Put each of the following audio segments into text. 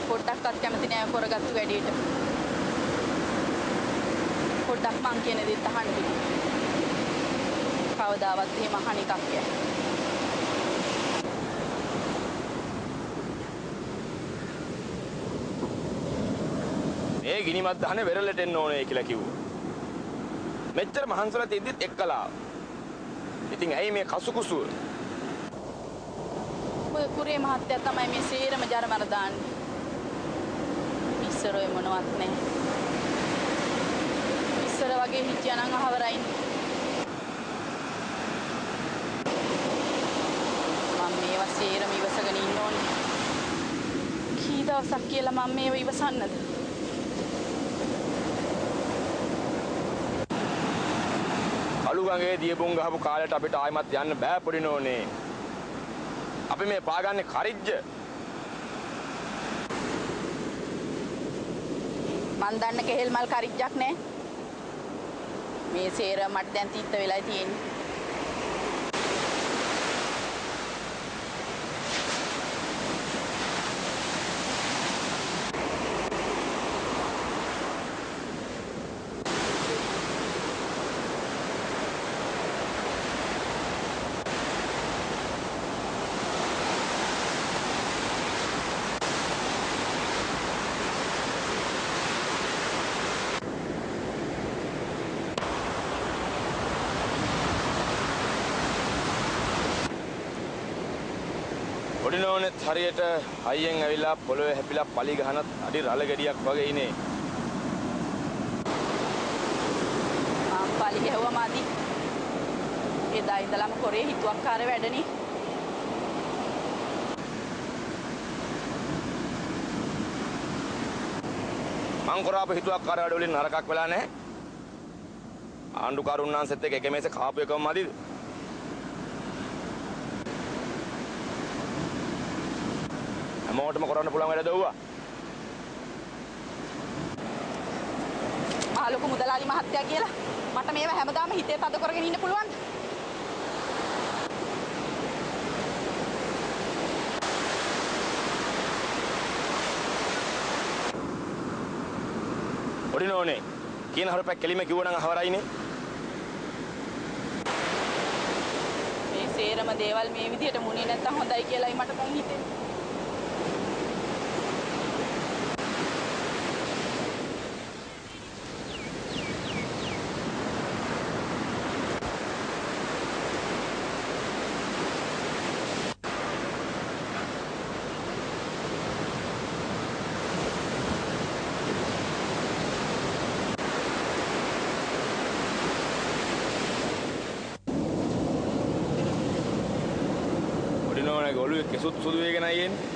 පොඩ්ඩක්වත් කැමති නෑ කරගත්තු වැඩේට. පොඩ්ඩක් මං කියන දේත් අහන්න දෙන්න. කවදාවත් එහෙම අහන එකක් නෑ. මේ ගිනිමත් දහනේ වෙරළට එන්න ඕනේ කියලා කිව්වා. මෙච්චර මහන්සලා තියද්දිත් එක්කලා. ඉතින් ඇයි මේ කසුකුසුව? ඔය කුරේ මහත්තයා තමයි මේ සේරම ජරමර දාන්නේ. ඉස්සර ඔය මොනවත් නැහැ. ඉස්සර වගේ හිටියානම් අහවරයිනේ. මම මේවා සේරම ඉවසගෙන ඉන්න ඕනේ. කී දවසක් කියලා මම මේව ඉවසන්නද? අලුගඟේ දියබුන් ගහපු කාලයට අපිට ආයිමත් යන්න බෑ පොඩිනෝනේ. අපි මේ පාගන්නේ කරිජ්ජ. මන් දන්න කෙහෙල් මල් කරිජ්ජක් නෑ. මේ සේරම මට දැන් තීත්ත වෙලා තියෙන්නේ. පොඩිනෝනෙත් හරියට හයියෙන් ඇවිල්ලා පොළොවේ හැපිලා පලි ගහනත් අඩි රළ ගෙඩියක් වගේ ඉනේ. පලි ගැහුවම අදි. එදා ඉඳලම කොරේ හිතුවක්කාර වැඩනේ. මං කරාපු හිතුවක්කාර වැඩ වලින් නරකක් වෙලා නැහැ. ආණ්ඩුකරුන්නාන්සෙත් එක්ක එක මේසේ කාපු එකම මදිද? හැමෝටම කරන්න පුළුවන් වැඩ දවුවා. ආලෝක මුදලාලි මහත්තයා කියලා මට මේව හැමදාම හිතේ තද කරගෙන ඉන්න පුළුවන්ද? පොඩිනෝනේ කියන හරපක් කෙලිම කිව්වනම් අහවරයිනේ. මේ සේරම දේවල් මේ විදිහට මුනේ නැත්තම් හොඳයි කියලායි මට දැන් හිතෙන්නේ. ඔළුවේ කෙසුත් සුදු වෙගෙන ආයෙන්නේ.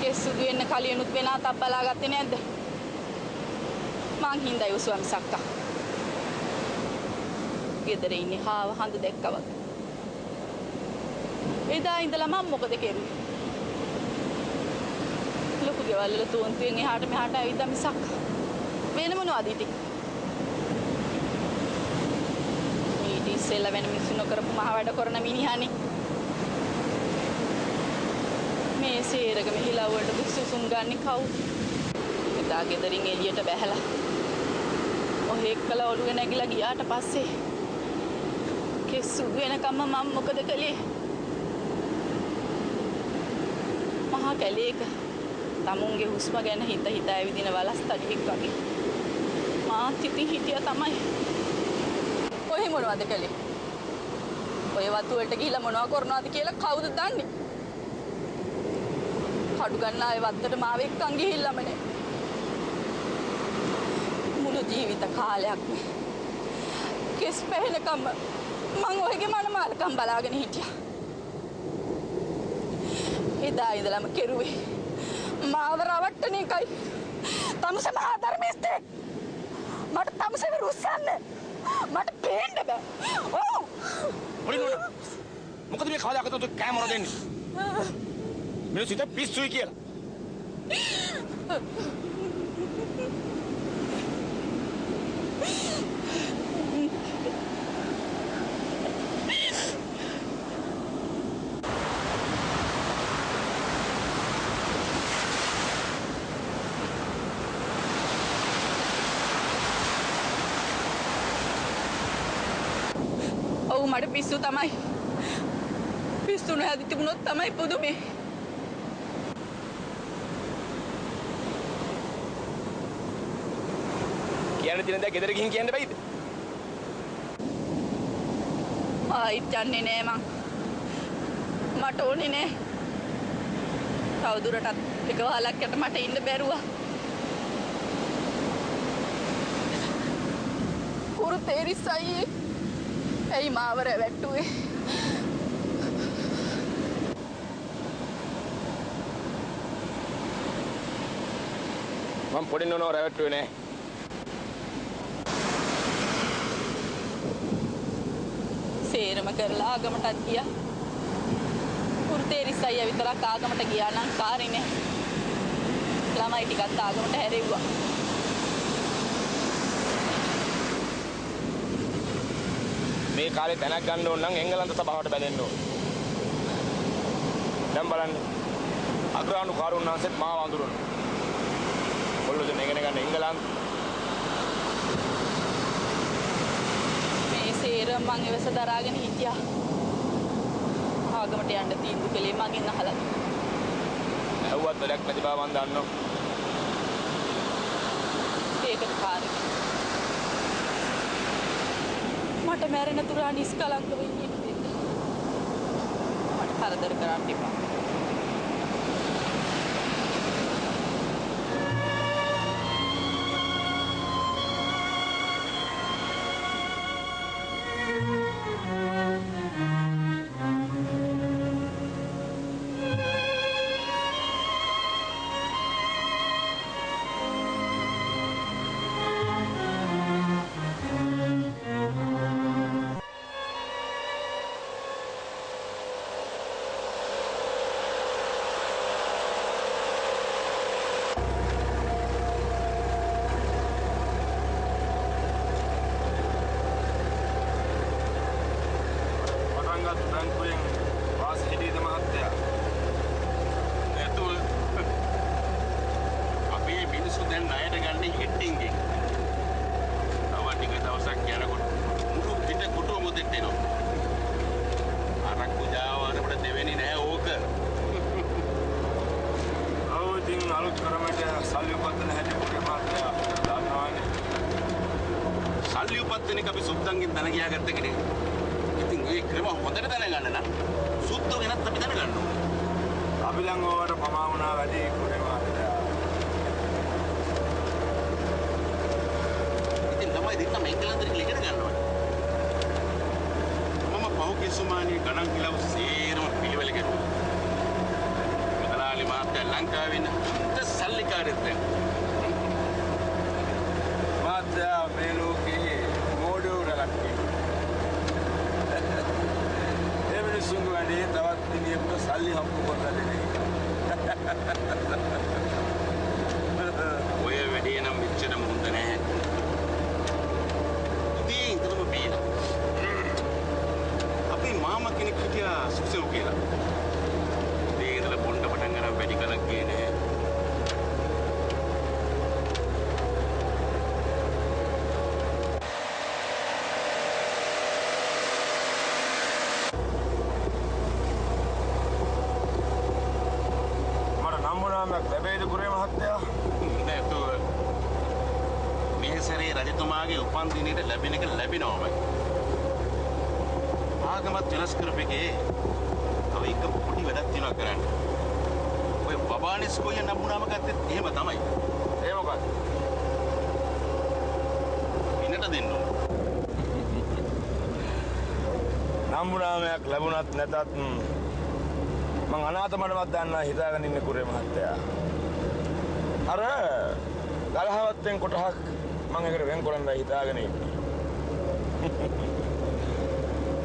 කෙස් සුදු වෙන්න කලිනුත් වෙන අතක් බලාගත්තේ නැද්ද? මං හින්දා යොසුවා මිසක්කා. ගෙදර ඉන්නේ හාව හඳ දැක්කා වගේ. එදා ඉඳලා මම මොකද කෙරුවේ? ලොකු ගෙවල් වල තුන්තුෙන් එහාට මෙහාට ඇවිද්දා මිසක්කා. වෙන මොනවද ඉතින්? ඉස්සෙල්ලා වෙන මිනිස්සු නොකරපු මහ වැඩ කරන මිනිහානේ. මේ සේරගම හිලව් වලට දුක්සුසුම් ගන්නේ කවුද? එදා ගෙදරින් එළියට බැහැලා ඔහෙ එක්කලා ඔළුවේ නැගිලා ගියාට පස්සේ කෙස්සු වෙනකම්ම මම මොකද කළේ? මහා කැලේක තමුන්ගේ හුස්ම ගැන හිත හිත ඇවිදින වලස්තඩියෙක් වගේ මාත් ඉතින් හිටියා තමයි. ඔය මොනවද කළේ? ඔය වතු වලට ගිහිල්ලා මොනව කරනවද කියලා කවුද දන්නේ? කඩු ගන්නා ඒ වත්තට මාව එක්කන් ගිහිල්ලාම නේ. මුළු ජීවිත කාලයක්ම කෙස් පැහෙනකම් මං ඔයගේ මනමාලකම් බලාගෙන හිටියා. එදා ඉඳලම කෙරුවේ මාව රවට්ටන එකයි. තමුසේ මහා ධර්මස්තේ මට තමුසේ රුස්සන්න මට පේන්න බෑ. ඔව්. පොඩිනෝන මොකද මේ කවදාකටද කැමරා දෙන්නේ? මිනිස්සු හිත පිස්සුයි කියලා. ඔව් මට පිස්සු තමයි. පිස්සු නැති තිබුණොත් තමයි පුදුමේ. කියන්න තියෙන දේ ගෙදර ගිහින් කියන්න බැයිද? ආයිත් යන්නේ නෑ මං. මට ඕනේ නෑ. තවදුරටත් එක වහලක් යට මට ඉන්න බැරුවා. කුරු තේරිස් අයියේ. ඇයි මාව රැවට්ටුවේ? මම පොඩි නෝනව රැවට්ටුවේ නෑ. සේරම කරලා ආගමටත් ගියා. කුරුතේරිස් අයියා විතරක් ආගමට ගියා නම් කාරිනේ. ළමයි ටිකත් ආගමට හැරෙව්වා. මේ කාලේ තැනක් ගන්න ඕන නම් එංගලන්ත සභාවට බැඳෙන්න ඕන. දැන් බලන්න. අග්‍රාණුකාරුන් වහන්සේත් මාව අඳුරනවා. ඔල්ලෝ දෙන ඉගෙන ගන්න එංගලන්ත. මේ සේරම මං ඉවස දරාගෙන හිටියා. ආගමට යන්න තීන්දුව කළේ මගෙන් අහලා. ඇහුවත් වැඩක් නැති බව මම දන්නවා. ඒකට කාරේ. මට මැරෙන තුරා නිස්කලංක වෙන්නේ නැද්ද? මට කරදර කරන්න එපා. නම්බුනාමයක් ලැබුණත් නැතත් මං අනාථ මඩමක් දාන්න හිතාගෙන ඉන්නේ කුරේ මහත්තයා. අර ගලහවත්තෙන් කොටහක් මං එකට වෙන් කරන්න හිතාගෙන ඉන්නේ.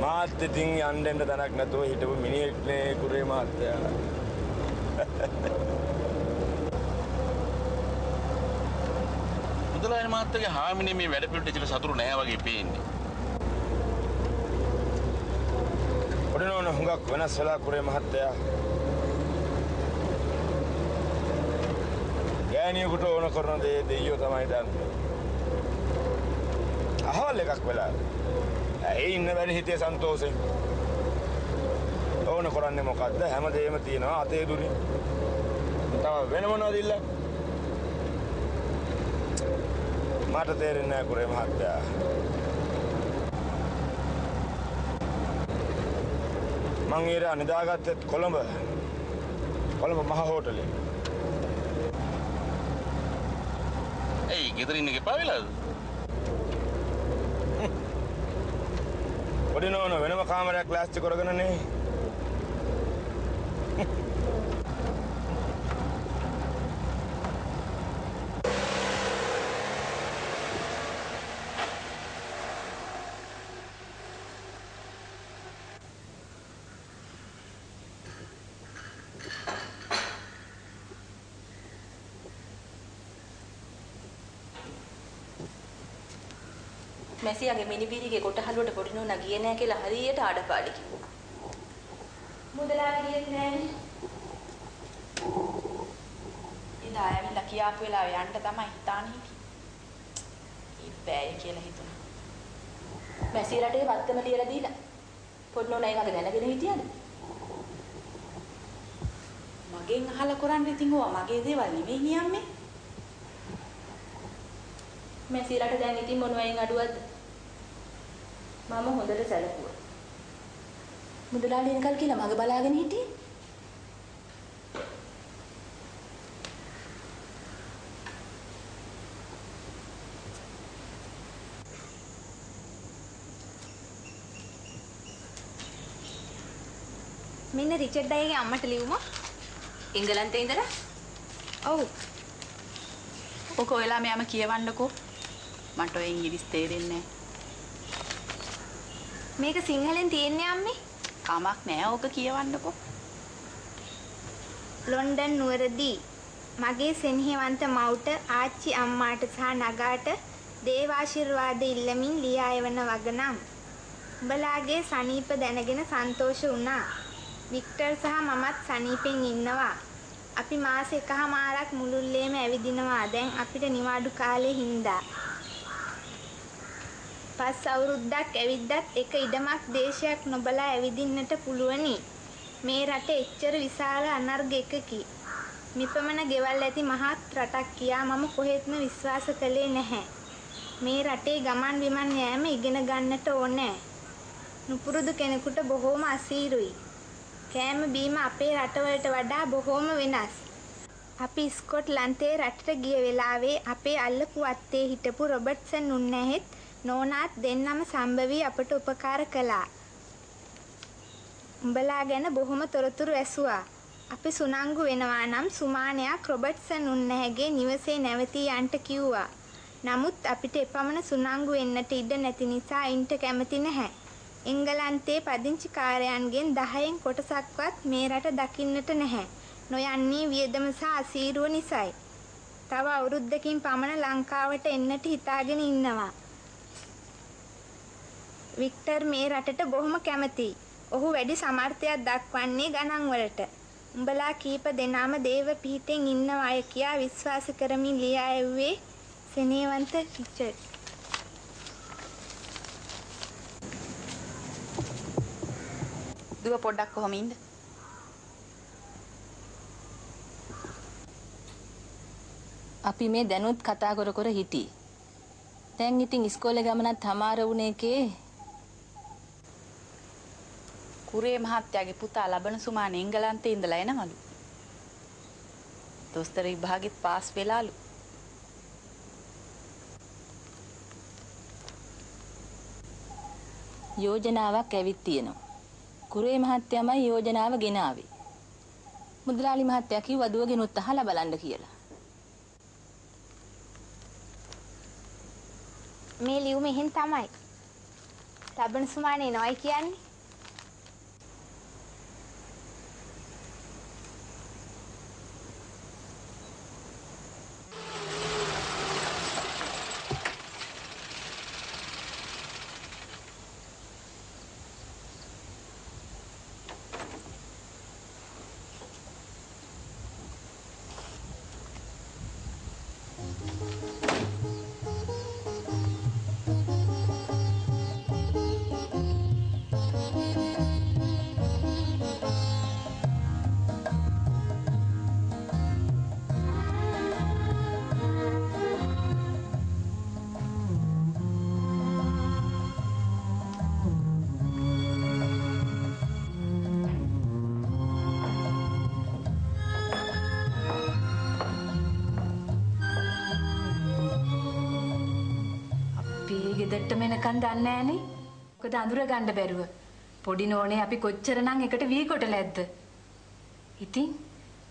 මාත් ඉතින් යන්න දෙන්න තැනක් නැතුව හිටපු මිනිහෙක් නේ කුරේ මහත්තයා. මුදලායන මහත්තයාගේ හාමිනේ මේ වැඩ පිළිවෙලට ඉතින් සතුරු නෑ වගේ පේන්නේ. ඔඩනෝන හුඟක් වෙනස් වෙලා කුරේ මහත්තයා. ගෑණියෙකුට ඕන කරන දේ දෙයියෝ තමයි දන්නේ. අහවල් එකක් වෙලා. ඇයි ඉන්න බැරි හිතේ සන්තෝෂෙන්. ඕන කරන්නේ මොකද්ද? හැමදේම තියෙනවා අතේ දුරින්. තව වෙන මොනවද ඉල්ලන්නේ? මට තේරෙන්නේ නැහැ කුරේ මහත්තයා. මං ඊරා නිදාගත්තෙත් කොළඹ මහ හෝටලේ. ඇයි ගෙදර ඉන්න එපා වෙලාද? පොඩි නෝන වෙනම කාමරයක් ලෑස්ති කරගෙනනේ. මැසියාගේ මිනිබිරිගේ කොටහලුවට පොඩි නෝනා ගියේ නැහැ කියලා හරියට ආඩපාඩි කිව්වා. මුදලාලි ගියෙත් නැහනේ. ඉදා ඇවිල්ලා කියාපු වෙලාවේ යන්න තමයි හිතාන හිටියේ. ඉබ්බෑය කියලා හිතුණා. මැසියාලට වත්තම ලියලා දීලා පොඩි නෝනා ඒ වගේ දැනගෙන හිටියද? මගෙන් අහලා කරන්නේ ඉතින් ඕවා මගේ දේවල් නෙවෙයි නියම්මේ. මැසියාලට දැන් ඉතින් මොනවයින් අඩුවක්ද? මම හොඳට සැලකුවා. මුදලාලි එනකල් කියලා මග බලාගෙන හිටියේ. මෙන්න රිචඩ් අයියාගේ අම්මට ලියුමක්. එංගලන්තේ ඉඳලා? ඔව්. ඔක ඔයලා මෙයාම කියවන්නකෝ. මට ඔය ඉංග්‍රීසි තේරෙන්නේ නැහැ. මේක සිංහලෙන් තියෙන්නේ අම්මේ. කමක් නෑ ඕක කියවන්නකෝ. ලොන්ඩන් නුවරදී මගේ සෙනෙහවන්ත මව්ට ආච්චි අම්මාට සහ නගාට දේවාශිර්වාද ඉල්ලමින් ලියා එවන වගනම් උඹලාගේ සනීප දැනගෙන සන්තෝෂ වුණා. වික්ටර් සහ මමත් සනීපෙන් ඉන්නවා. අපි මාස එකහමාරක් මුළුල්ලේම ඇවිදිනවා. දැන් අපිට නිවාඩු කාලේ හින්දා. පස් අවුරුද්දක් ඇවිද්දත් එක ඉඩමක් දේශයක් නොබලා ඇවිදින්නට පුළුවනි. මේ රට එච්චර විශාල අනර්ග එකකි. මිපමණ ගෙවල් ඇති මහත් රටක් කියා මම කොහෙත්ම විශ්වාස කළේ නැහැ. මේ රටේ ගමන් බිමන් යෑම ඉගෙන ගන්නට ඕනේ. නුපුරුදු කෙනෙකුට බොහෝම අසීරුයි. කෑම බීම අපේ රටවලට වඩා බොහෝම වෙනස්. අපි ස්කොට්ලන්තේ රටට ගිය වෙලාවේ අපේ අල්ලපු අත්තේ හිටපු රොබර්ට්සන් උන්නැහෙත් නෝනාත් දෙන්නම සම්භවී අපට උපකාර කළා. උඹලා ගැන බොහොම තොරතුරු ඇසුවා. අපි සුනංගු වෙනවා නම් සුමානයක් රොබර්ට්සන් උන්නැහැගේ නිවසේ නැවතී යන්න කිව්වා. නමුත් අපිට එපමණ සුනංගු වෙන්නට ඉඩ නැති නිසා ඉන්ට කැමති නැහැ. එංගලන්තේ පදිංචිකාරයන්ගෙන් 10න් කොටසක්වත් මේ රට දකින්නට නැහැ. නොයන්නේ වියදම සහ අසීරුව නිසායි. තව අවුරුද්දකින් පමණ ලංකාවට එන්නට හිතාගෙන ඉන්නවා. වික්ටර් මේ රටට බොහොම කැමතියි. ඔහු වැඩි සමර්ථයක් දක්වන්නේ ගණන් වලට. උඹලා කීප දෙනාම දේව පිහිටෙන් ඉන්නවා අය කියා විශ්වාස කරමින් ලියා එව්වේ සෙනෙහවන්ත රිචඩ්. දුව පොඩ්ඩක් කොහොම ඉන්න? අපි මේ දැනුත් කතා කර හිටි. දැන් ඉතින් ඉස්කෝලේ ගමනත් හමාර වුණේ එකේ කුරේ මහත්තයාගේ පුතා ලබන සුමාන එංගලන්තේ ඉඳලා එනවලු. දොස්තර විභාගෙත් පාස් වෙලාලු. යෝජනාවක් ඇවිත් තියෙනවා. කුරේ මහත්තයාමයි යෝජනාව ගෙනාවේ. මුදලාලි මහත්තයා කිව්වා දුවගෙනුත් අහලා බලන්න කියලා. මේ ලියුම එහෙන් තමයි. ලබන සුමානේ එනවයි කියන්නේ. ගෙදරටම එනකන් දන්නේ නැහනේ. මොකද අඳුර ගන්න බැරුව. පොඩි නෝනේ අපි කොච්චරනම් එකට වී කොටලැද්ද? ඉතින්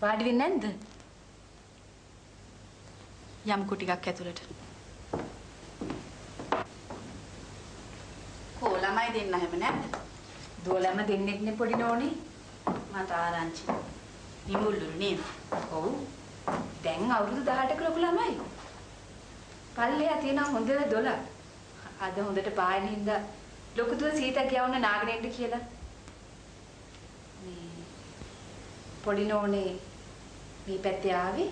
වාඩි වෙන්නේ නැද්ද? යම්කු ටිකක් ඇතුළට. කෝ ළමයි දෙන්න හැම නැද්ද? දුවලම දෙන්නෙක්නේ පොඩි නෝනේ. මට ආරංචි. නිමුල්ලු නේද? ඔව්. දැන් අවුරුදු 18ක ලොකු ළමයි. පල්ලෙහා තියෙන හොඳ දොල. අද හොඳට පායන හින්දා ලොකු දුව සීතා කියවන්න නාගෙන ඉන්න කියලා. මේ පොඩි නෝනේ මේ පැත්තේ ආවේ.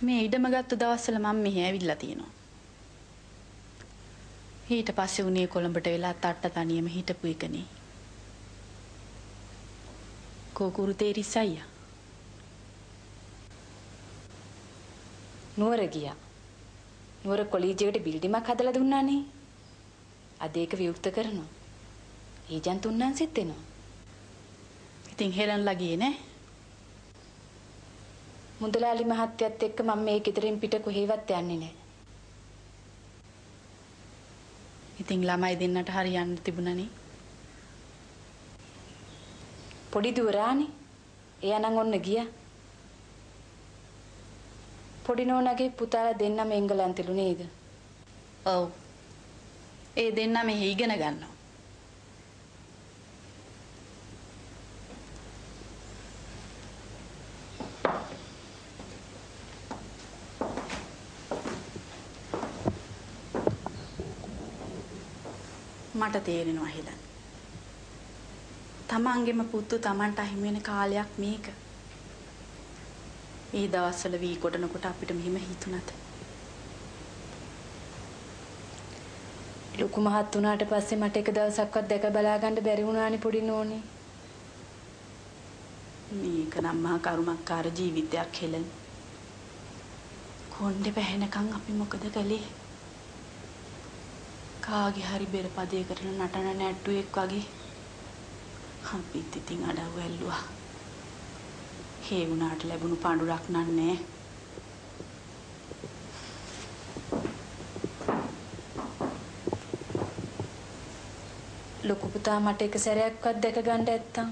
මේ ඉඩම ගත්ත දවස්වල මම මෙහි ඇවිල්ලා තියෙනවා. ඊට පස්සේ උනේ කොළඹට වෙලා තට්ට තනියම හිටපු එකනේ. කෝකුරු තේරිස් අයියා. නුවර ගියා. නුවර කොලීජියකට බිල්ඩිමක් හදලා දුන්නානේ. අද ඒක විවෘත කරනවා. ඒජන් තුන්නාන්සෙත් එනවා. ඉතින් හෙලන්ලා ගියේ නෑ. මුදලාලි මහත්තයත් එක්ක මම මේ ගෙදරින් පිට කොහෙවත් යන්නේ නෑ. ඉතින් ළමයි දෙන්නට හරි යන්න තිබුණනේ. පොඩි දුවරානේ. එයා නම් ඔන්න ගියා. පොඩි නෝනාගේ පුතාලා දෙන්නම එංගලන්තෙලු නේද? ඔව්. ඒ දෙන්න මෙහි ඉගෙන ගන්නවා. මට තේරෙනවා හෙලන්. තමන්ගේම පුතු තමන්ට අහිමි වෙන කාලයක් මේක. ඒ දවස්වල වී කොටනකොට අපිට මෙහෙම හිතුණාද? ලොකු මහත් වුණාට පස්සේ මට එක දවසක්වත් දැක බලා ගන්න බැරි වුණානේ පොඩි නෝනේ. මේක නම් මහා කරුමක්කාර ජීවිතයක් හෙලන්. කොණ්ඩේ පැහැෙනකන් අපි මොකද කළේ? කාගේ හරි බෙරපදයකට නටන නැට්ටුවෙක් වගේ. අපිත් ඉතින් අඩව ඇල්ලුවා. හේ වුණාට ලැබුණු පඳුරක් නන්නේ. ලොකු පුතා මට එක සැරයක්වත් දැක ගන්න නැත්තම්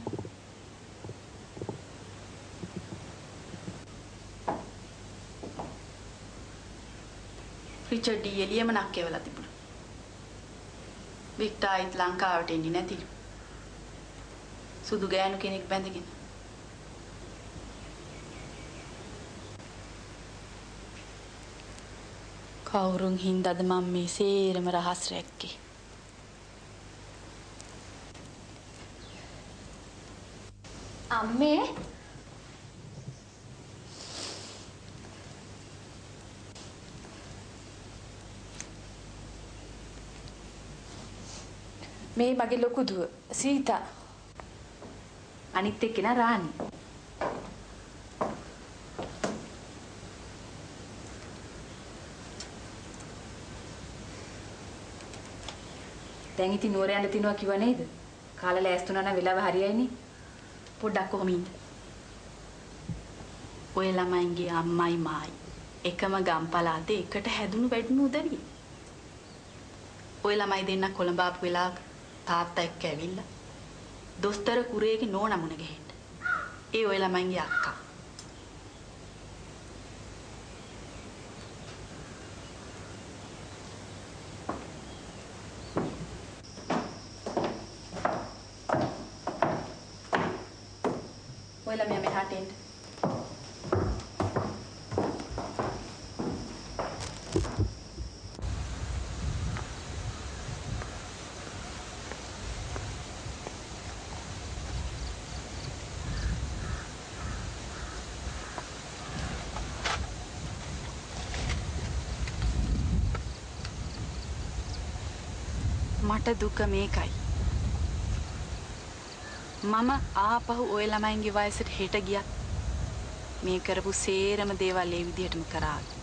රිචඩ් එළියමනක් කියවලා තිබුණා. වික්ටර් ආයිත් ලංකාවට එන්නේ නැතිලු. සුදු ගෑනු කෙනෙක් බැඳගෙන. කවුරුන් හින්දාද මම මේ සේරම රහස් රැක්කේ? අම්මේ මේ මගේ ලොකු දුව සීතා. අනිත් එක්කෙනා රාණි. දැන් ඉතින් නුවර යන්න තියනවා කිව්වා නේද? කාලා ලෑස්තුණා නම් වෙලාව හරියයිනේ. පොඩ්ඩක් කොහොම ඉන්න. ඔය ළමයින්ගේ අම්මයි මායි එකම ගම්පලාතේ එකට හැදුණු වැඩුණු උදවිය. ඔය ළමයි දෙන්න කොළඹ ආපු වෙලාවක තාත්තා එක්ක ඇවිල්ලා දොස්තර කුරේගේ නෝනා මුණ ගැහෙන්න. ඒ ඔය ළමයින්ගේ අක්කා. ඔය ළමයා මෙහාට එන්න. මට දුක මේකයි. මම ආපහු ඔය ළමයින්ගේ වයසට හෙට ගියත් මේ කරපු සේරම දේවල් ඒ විදිහටම කරාවි.